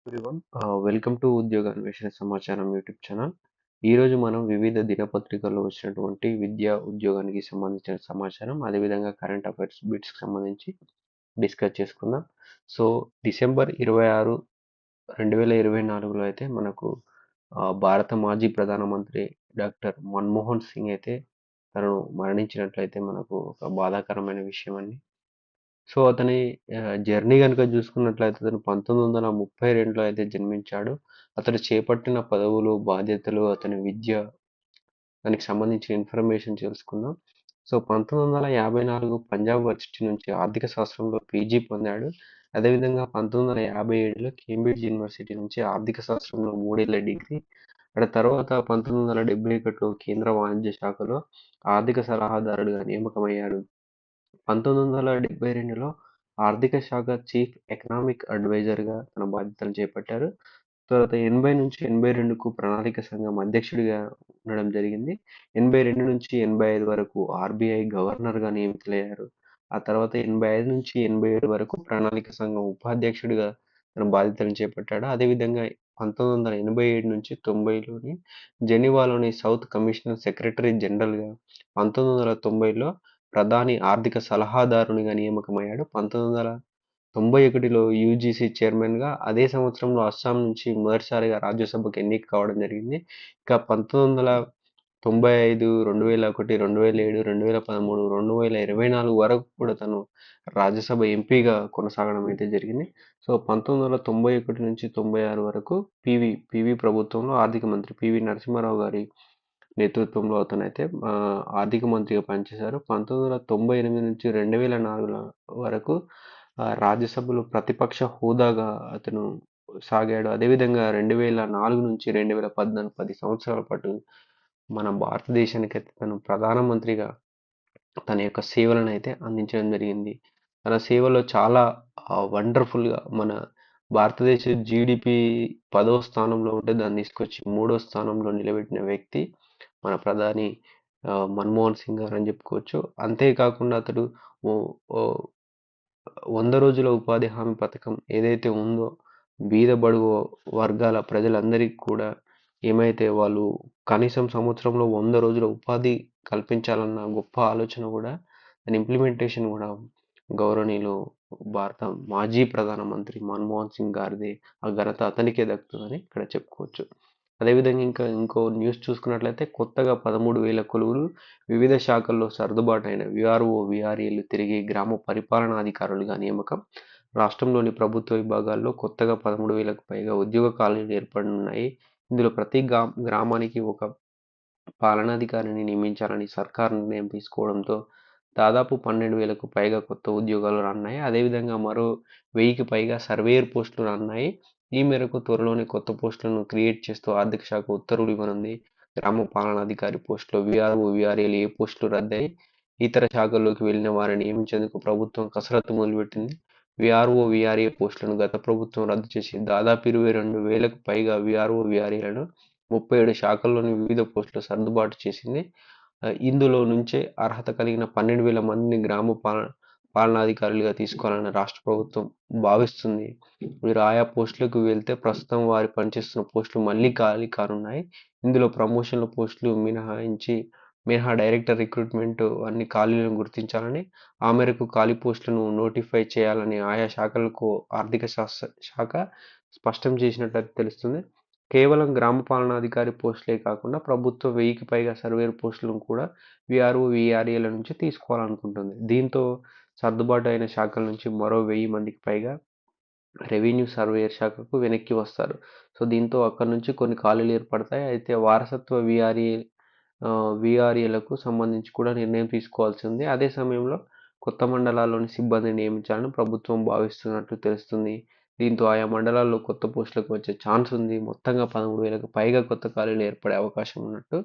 Everyone welcome to ఉద్యోగ అన్వేషణ సమాచారం యూట్యూబ్ ఛానల్. ఈరోజు మనం వివిధ దినపత్రికల్లో వచ్చినటువంటి విద్యా ఉద్యోగానికి సంబంధించిన సమాచారం, అదేవిధంగా కరెంట్ అఫైర్స్ బిట్స్కి సంబంధించి డిస్కస్ చేసుకుందాం. సో డిసెంబర్ 26, 2024లో అయితే మనకు భారత మాజీ ప్రధానమంత్రి డాక్టర్ మన్మోహన్ సింగ్ అయితే తను మరణించినట్లయితే మనకు ఒక బాధాకరమైన విషయం అండి. సో అతని జర్నీ గనుక చూసుకున్నట్లయితే అతను 1932లో అయితే జన్మించాడు. అతడు చేపట్టిన పదవులు, బాధ్యతలు, అతని విద్య, దానికి సంబంధించిన ఇన్ఫర్మేషన్ తెలుసుకుందాం. సో 1954 పంజాబ్ వర్సిటీ నుంచి ఆర్థిక శాస్త్రంలో పీజీ పొందాడు. అదేవిధంగా 1957లో కేంబ్రిడ్జ్ యూనివర్సిటీ నుంచి ఆర్థిక శాస్త్రంలో 3 ఏళ్ల డిగ్రీ. తర్వాత 1971లో కేంద్ర వాణిజ్య శాఖలో ఆర్థిక సలహాదారుడిగా నియామకమయ్యాడు. 1972లో ఆర్థిక శాఖ చీఫ్ ఎకనామిక్ అడ్వైజర్గా తన బాధ్యతలు చేపట్టారు. తర్వాత 80 నుంచి 82కు ప్రణాళిక సంఘం అధ్యక్షుడిగా ఉండడం జరిగింది. 82 నుంచి 85 వరకు ఆర్బీఐ గవర్నర్గా నియమితులయ్యారు. ఆ తర్వాత 85 నుంచి 87 వరకు ప్రణాళిక సంఘం ఉపాధ్యక్షుడిగా తన బాధ్యతలను చేపట్టాడు. అదేవిధంగా 1987 నుంచి 90లోని జెనీవాలోని సౌత్ కమిషనర్ సెక్రటరీ జనరల్గా, 1990లో ప్రధాని ఆర్థిక సలహాదారునిగా నియామకమయ్యాడు. 1991లో యూజీసీ చైర్మన్గా, అదే సంవత్సరంలో అస్సాం నుంచి మొదటిసారిగా రాజ్యసభకు ఎన్నిక కావడం జరిగింది. ఇక 1995, 2001, 2007, 2013, 2024 వరకు కూడా తను రాజ్యసభ ఎంపీగా కొనసాగడం అయితే జరిగింది. సో 1991 నుంచి 96 వరకు పివి ప్రభుత్వంలో ఆర్థిక మంత్రి పివి నరసింహారావు గారి నేతృత్వంలో అతనైతే ఆర్థిక మంత్రిగా పనిచేశారు. 1998 నుంచి 2004 వరకు రాజ్యసభలో ప్రతిపక్ష హోదాగా అతను సాగాడు. అదేవిధంగా 2004 నుంచి 2014 10 సంవత్సరాల పాటు మన భారతదేశానికి అయితే తను ప్రధానమంత్రిగా తన యొక్క సేవలను అయితే అందించడం జరిగింది. తన సేవలో చాలా వండర్ఫుల్గా మన భారతదేశ జీడిపి 10వ స్థానంలో ఉంటే దాన్ని తీసుకొచ్చి 3వ స్థానంలో నిలబెట్టిన వ్యక్తి మన ప్రధాని మన్మోహన్ సింగ్ గారు అని చెప్పుకోవచ్చు. అంతేకాకుండా అతడు 100 రోజుల ఉపాధి హామీ పథకం ఏదైతే ఉందో, బీద బడుగు వర్గాల ప్రజలందరికీ కూడా ఏమైతే వాళ్ళు కనీసం సంవత్సరంలో 100 రోజుల ఉపాధి కల్పించాలన్న గొప్ప ఆలోచన కూడా, దాని ఇంప్లిమెంటేషన్ కూడా గౌరవనీయులు భారత మాజీ ప్రధానమంత్రి మన్మోహన్ సింగ్ గారిది. ఆ ఘనత అతనికే దక్కుతుందని ఇక్కడ చెప్పుకోవచ్చు. అదేవిధంగా ఇంకో న్యూస్ చూసుకున్నట్లయితే కొత్తగా 13,000 కొలువులు, వివిధ శాఖల్లో సర్దుబాటైన విఆర్ఓ, విఆర్ఏలు తిరిగి గ్రామ పరిపాలనాధికారులుగా నియామకం. రాష్ట్రంలోని ప్రభుత్వ విభాగాల్లో కొత్తగా 13,000కు పైగా ఉద్యోగ ఖాళీలు ఏర్పడనున్నాయి. ఇందులో ప్రతి గ్రామానికి ఒక పాలనాధికారిని నియమించాలని సర్కార్ నిర్ణయం తీసుకోవడంతో దాదాపు 12,000కు పైగా కొత్త ఉద్యోగాలు రానున్నాయి. అదేవిధంగా మరో 1000కి పైగా సర్వేయర్ పోస్టులు రానున్నాయి. ఈ మేరకు త్వరలోనే కొత్త పోస్టులను క్రియేట్ చేస్తూ ఆర్థిక శాఖ ఉత్తర్వులు ఇవ్వనుంది. గ్రామ పాలనాధికారి పోస్టులో విఆర్ఓ, విఆర్ఏలు ఏ పోస్టులు రద్దయి ఇతర శాఖల్లోకి వెళ్లిన వారిని నియమించేందుకు ప్రభుత్వం కసరత్తు మొదలుపెట్టింది. విఆర్ఓ, విఆర్ఏ పోస్టులను గత ప్రభుత్వం రద్దు చేసి దాదాపు 22,000కు పైగా విఆర్ఓ, విఆర్ఏలను 37 శాఖల్లోని వివిధ పోస్టులు సర్దుబాటు చేసింది. ఇందులో నుంచే అర్హత కలిగిన 12,000 మందిని గ్రామ పాలనాధికారులుగా తీసుకోవాలని రాష్ట్ర ప్రభుత్వం భావిస్తుంది. వీరు ఆయా పోస్టులకు వెళ్తే ప్రస్తుతం వారు పనిచేస్తున్న పోస్టులు మళ్లీ ఖాళీ కానున్నాయి. ఇందులో ప్రమోషన్ల పోస్టులు మినహా డైరెక్టర్ రిక్రూట్మెంట్ అన్ని ఖాళీలను గుర్తించాలని, ఆ మేరకు ఖాళీ పోస్టులను నోటిఫై చేయాలని ఆయా శాఖలకు ఆర్థిక శాఖ స్పష్టం చేసినట్టు తెలుస్తుంది. కేవలం గ్రామ పాలనాధికారి పోస్టులే కాకుండా ప్రభుత్వం 1000కి పైగా సర్వేయర్ పోస్టులను కూడా విఆర్ఓ, విఆర్ఏల నుంచి తీసుకోవాలనుకుంటుంది. దీంతో సర్దుబాటు అయిన శాఖల నుంచి మరో 1000 మందికి పైగా రెవెన్యూ సర్వేయర్ శాఖకు వెనక్కి వస్తారు. సో దీంతో అక్కడి నుంచి కొన్ని ఖాళీలు ఏర్పడతాయి. అయితే వారసత్వ విఆర్ఏలకు సంబంధించి కూడా నిర్ణయం తీసుకోవాల్సి ఉంది. అదే సమయంలో కొత్త మండలాల్లోని సిబ్బందిని నియమించాలని ప్రభుత్వం భావిస్తున్నట్లు తెలుస్తుంది. దీంతో ఆయా మండలాల్లో కొత్త పోస్టులకు వచ్చే ఛాన్స్ ఉంది. మొత్తంగా 13,000కు పైగా కొత్త ఖాళీలు ఏర్పడే అవకాశం ఉన్నట్టు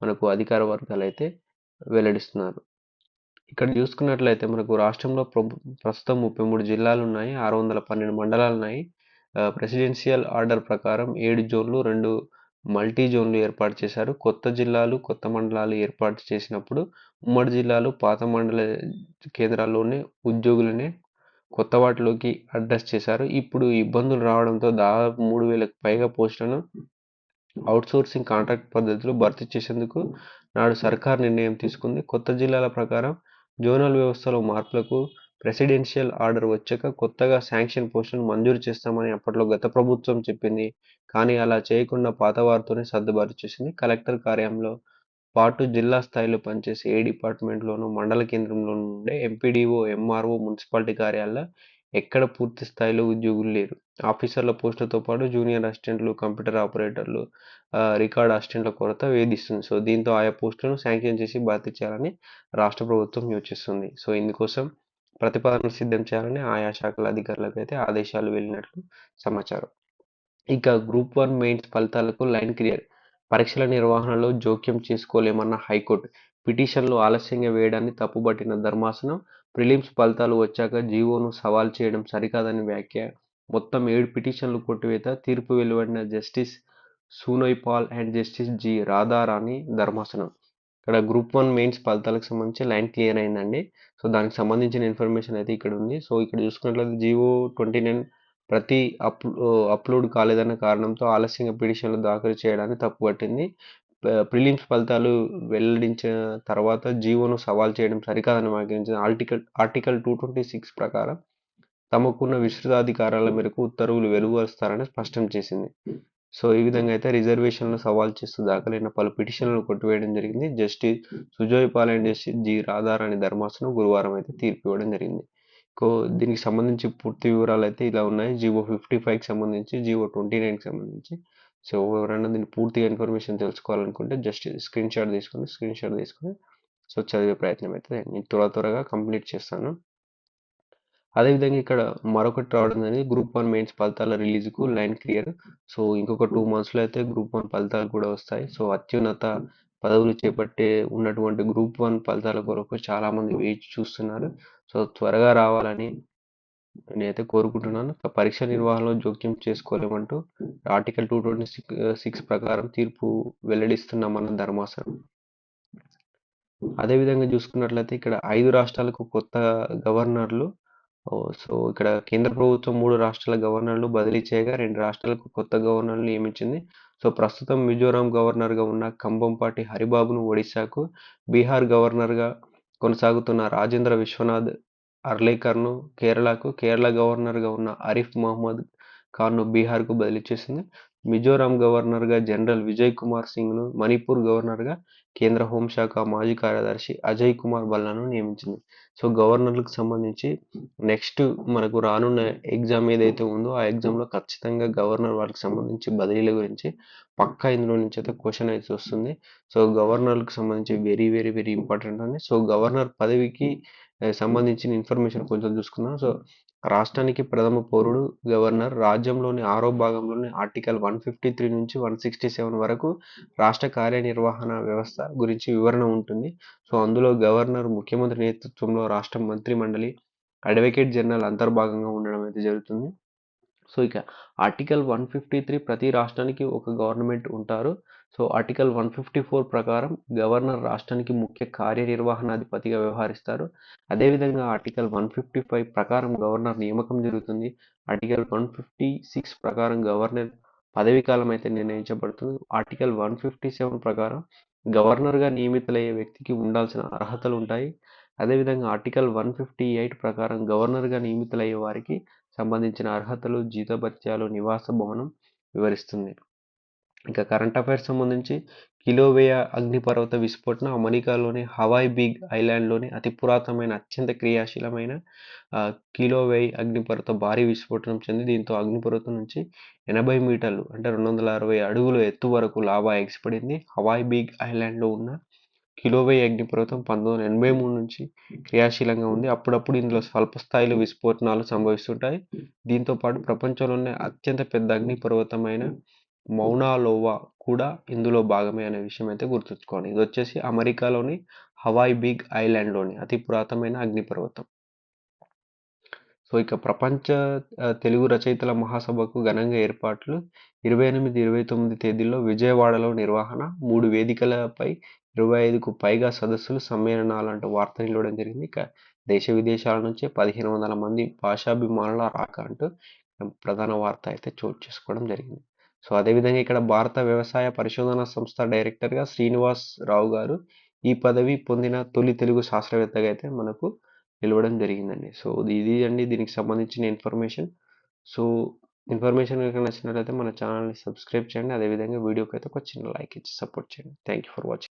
మనకు అధికార వర్గాలు అయితే వెల్లడిస్తున్నారు. ఇక్కడ చూసుకున్నట్లయితే మనకు రాష్ట్రంలో ప్రస్తుతం 33 జిల్లాలు ఉన్నాయి, 612 మండలాలు ఉన్నాయి. ప్రెసిడెన్షియల్ ఆర్డర్ ప్రకారం 7 జోన్లు, 2 మల్టీ జోన్లు ఏర్పాటు చేశారు. కొత్త జిల్లాలు, కొత్త మండలాలు ఏర్పాటు చేసినప్పుడు ఉమ్మడి జిల్లాలు, పాత మండల కేంద్రాల్లోనే ఉద్యోగులనే కొత్త వాటిలోకి అడ్రస్ చేశారు. ఇప్పుడు ఇబ్బందులు రావడంతో దాదాపు 3000కు పైగా పోస్టులను అవుట్సోర్సింగ్ కాంట్రాక్ట్ పద్ధతిలో భర్తీ చేసేందుకు నాడు సర్కార్ నిర్ణయం తీసుకుంది. కొత్త జిల్లాల ప్రకారం జోనల్ వ్యవస్థలో మార్పులకు ప్రెసిడెన్షియల్ ఆర్డర్ వచ్చాక కొత్తగా శాంక్షన్ పోస్టులను మంజూరు చేస్తామని అప్పట్లో గత ప్రభుత్వం చెప్పింది. కానీ అలా చేయకుండా పాత వారితోనే సర్దుబాటు చేసింది. కలెక్టర్ కార్యాలయంలో పాటు జిల్లా స్థాయిలో పనిచేసే ఏ డిపార్ట్మెంట్లోనూ మండల కేంద్రంలో ఉండే ఎంపీడీఓ, ఎంఆర్ఓ, మున్సిపాలిటీ కార్యాలయాల్లో ఎక్కడ పూర్తి స్థాయిలో ఉద్యోగులు లేరు. ఆఫీసర్ల పోస్టులతో పాటు జూనియర్ అసిస్టెంట్లు, కంప్యూటర్ ఆపరేటర్లు, రికార్డ్ అసిస్టెంట్ల కొరత వేధిస్తుంది. సో దీంతో ఆయా పోస్టులను శాంక్షన్ చేసి భర్తీ చేయాలని రాష్ట్ర ప్రభుత్వం యోచిస్తుంది. సో ఇందుకోసం ప్రతిపాదనలు సిద్ధం చేయాలని ఆయా శాఖల అధికారులకు అయితే ఆదేశాలు వెళ్ళినట్లు సమాచారం. ఇక గ్రూప్ 1 మెయిన్స్ ఫలితాలకు లైన్ క్లియర్. పరీక్షల నిర్వహణలో జోక్యం చేసుకోలేమన్న హైకోర్టు. పిటిషన్లు ఆలస్యంగా వేయడాన్ని తప్పుబట్టిన ధర్మాసనం ప్రిలిమ్స్ ఫలితాలు వచ్చాక జీవోను సవాల్ చేయడం సరికాదని వ్యాఖ్య. మొత్తం 7 పిటిషన్లు కొట్టివేత. తీర్పు వెలువడిన justice Sunoy Paul and justice G Radharani ధర్మాసనం. ఇక్కడ గ్రూప్ 1 మెయిన్స్ ఫలితాలకు సంబంధించి లైన్ క్లియర్ అయిందండి. సో దానికి సంబంధించిన ఇన్ఫర్మేషన్ అయితే ఇక్కడ ఉంది. సో ఇక్కడ చూసుకున్నట్లయితే జీవో 29 ప్రతి అప్లోడ్ కాలేదన్న కారణంతో ఆలస్యంగా పిటిషన్లు దాఖలు చేయడాన్ని తప్పుపట్టింది. ప్రిలిమ్స్ ఫలితాలు వెల్లడించిన తర్వాత జీవోను సవాల్ చేయడం సరికాదని వ్యాఖ్యానించిన ఆర్టికల్ 226 ప్రకారం తమకున్న విస్తృతాధికారాల మేరకు ఉత్తర్వులు వెలువరుస్తారని స్పష్టం చేసింది. సో ఈ విధంగా అయితే రిజర్వేషన్లను సవాల్ చేస్తూ దాఖలైన పలు పిటిషన్లను కొట్టివేయడం జరిగింది. Justice Sujoy Pal and justice G Radharani ధర్మాసనం గురువారం అయితే తీర్పు ఇవ్వడం జరిగింది. దీనికి సంబంధించి పూర్తి వివరాలు అయితే ఇలా ఉన్నాయి. జీవో 55కి సంబంధించి, జీవో 29కి సంబంధించి. సో ఎవరైనా దీన్ని పూర్తిగా ఇన్ఫర్మేషన్ తెలుసుకోవాలనుకుంటే జస్ట్ స్క్రీన్ షాట్ తీసుకొని సో చదివే ప్రయత్నం అయితే నేను త్వరగా కంప్లీట్ చేస్తాను. అదేవిధంగా ఇక్కడ మరొకటి రావడం అనేది గ్రూప్ 1 మెయిన్స్ ఫలితాల రిలీజ్కు లైన్ క్లియర్. సో ఇంకొక 2 మంత్స్లో అయితే గ్రూప్ 1 ఫలితాలు కూడా వస్తాయి. సో అత్యున్నత పదవులు చేపట్టే ఉన్నటువంటి గ్రూప్ 1 ఫలితాల కొరకు చాలామంది వేచి చూస్తున్నారు. సో త్వరగా రావాలని నేనైతే కోరుకుంటున్నాను. పరీక్ష నిర్వహణలో జోక్యం చేసుకోలేమంటూ ఆర్టికల్ 226 ప్రకారం తీర్పు వెల్లడిస్తున్నామన్న ధర్మాసనం. అదేవిధంగా చూసుకున్నట్లయితే ఇక్కడ 5 రాష్ట్రాలకు కొత్త గవర్నర్లు. సో ఇక్కడ కేంద్ర ప్రభుత్వం 3 రాష్ట్రాల గవర్నర్లు బదిలీ చేయగా 2 రాష్ట్రాలకు కొత్త గవర్నర్లు నియమించింది. సో ప్రస్తుతం మిజోరాం గవర్నర్గా ఉన్న కంభంపాటి హరిబాబును ఒడిశాకు, బీహార్ గవర్నర్గా కొనసాగుతున్న రాజేంద్ర విశ్వనాథ్ అర్లేకర్ను కేరళకు, కేరళ గవర్నర్గా ఉన్న ఆరిఫ్ మహమ్మద్ ఖాన్ను బీహార్కు బదిలీ చేసింది. మిజోరాం గవర్నర్గా జనరల్ విజయ్ కుమార్ సింగ్ను, మణిపూర్ గవర్నర్గా కేంద్ర హోంశాఖ మాజీ కార్యదర్శి అజయ్ కుమార్ భల్లాను నియమించింది. సో గవర్నర్లకు సంబంధించి నెక్స్ట్ మనకు రానున్న ఎగ్జామ్ ఏదైతే ఉందో ఆ ఎగ్జామ్లో ఖచ్చితంగా గవర్నర్ వాళ్ళకి సంబంధించి బదిలీల గురించి పక్కా ఇందులో నుంచి అయితే క్వశ్చన్ అయితే వస్తుంది. సో గవర్నర్లకు సంబంధించి వెరీ వెరీ వెరీ ఇంపార్టెంట్ అండి. సో గవర్నర్ పదవికి సంబంధించిన ఇన్ఫర్మేషన్ కొంచెం చూసుకుందాం. సో రాష్ట్రానికి ప్రథమ పౌరుడు గవర్నర్. రాజ్యంలోని 6వ భాగంలోని ఆర్టికల్ 153 నుంచి 167 వరకు రాష్ట్ర కార్యనిర్వహణ వ్యవస్థ గురించి వివరణ ఉంటుంది. సో అందులో గవర్నర్ ముఖ్యమంత్రి నేతృత్వంలో రాష్ట్ర మంత్రి మండలి, అడ్వకేట్ జనరల్ అంతర్భాగంగా ఉండడం అయితే జరుగుతుంది. సో ఇక ఆర్టికల్ 153 ప్రతి రాష్ట్రానికి ఒక గవర్నమెంట్ ఉంటారు. సో ఆర్టికల్ 154 ప్రకారం గవర్నర్ రాష్ట్రానికి ముఖ్య కార్యనిర్వహణాధిపతిగా వ్యవహరిస్తారు. అదేవిధంగా ఆర్టికల్ 155 ప్రకారం గవర్నర్ నియామకం జరుగుతుంది. ఆర్టికల్ 156 ప్రకారం గవర్నర్ పదవీ కాలం అయితే నిర్ణయించబడుతుంది. ఆర్టికల్ 157 ప్రకారం గవర్నర్గా నియమితులయ్యే వ్యక్తికి ఉండాల్సిన అర్హతలు ఉంటాయి. అదేవిధంగా ఆర్టికల్ 158 ప్రకారం గవర్నర్గా నియమితులయ్యే వారికి సంబంధించిన అర్హతలు, జీతభత్యాలు, నివాస భవనం వివరిస్తుంది. ఇక కరెంట్ అఫైర్స్ సంబంధించి కిలోవేయ అగ్నిపర్వత విస్ఫోటనం అమెరికాలోని హవాయ్ బిగ్ ఐలాండ్లోని అతి పురాతనమైన అత్యంత క్రియాశీలమైన కిలోవేయ్ అగ్నిపర్వత భారీ విస్ఫోటనం చెంది దీంతో అగ్నిపర్వతం నుంచి 80 మీటర్లు అంటే 260 అడుగుల ఎత్తు వరకు లావా ఎగిసిపడింది. హవాయ్ బిగ్ ఐలాండ్లో ఉన్న కిలోవేయ్ అగ్నిపర్వతం 1983 నుంచి క్రియాశీలంగా ఉంది. అప్పుడప్పుడు ఇందులో స్వల్ప స్థాయిలో విస్ఫోటనాలు సంభవిస్తుంటాయి. దీంతో పాటు ప్రపంచంలోనే అత్యంత పెద్ద అగ్నిపర్వతమైన మౌనా లోవా కూడా ఇందులో భాగమే అనే విషయం అయితే గుర్తుంచుకోవాలి. ఇది వచ్చేసి అమెరికాలోని హవాయ్ బిగ్ ఐలాండ్లోని అతి పురాతనమైన అగ్నిపర్వతం. సో ఇక ప్రపంచ తెలుగు రచయితల మహాసభకు ఘనంగా ఏర్పాట్లు 28, 29 తేదీల్లో విజయవాడలో నిర్వహణ, 3 వేదికలపై 25కు పైగా సదస్సులు, సమ్మేళనాలు అంటూ వార్త నిలవడం జరిగింది. ఇక దేశ విదేశాల నుంచి 1500 మంది భాషాభిమానుల రాక అంటూ ప్రధాన వార్త అయితే చోటు చేసుకోవడం జరిగింది. సో, అదేవిధంగా ఇక్కడ భారత వ్యవసాయ పరిశోధన సంస్థ డైరెక్టర్‌గా శ్రీనివాస్ రావు గారు ఈ పదవి పొందిన తొలి తెలుగు శాస్త్రవేత్తగా అయితే మనకు నిలవడం జరిగిందండి. సో, ఇది అండి దీనికి సంబంధించిన ఇన్ఫర్మేషన్. సో, ఇన్ఫర్మేషన్ గనుక నచ్చినట్లయితే మన ఛానల్‌ని సబ్స్క్రైబ్ చేయండి. అదేవిధంగా వీడియోకైతే ఒక చిన్న లైక్ ఇచ్చి సపోర్ట్ చేయండి. Thank you for watching.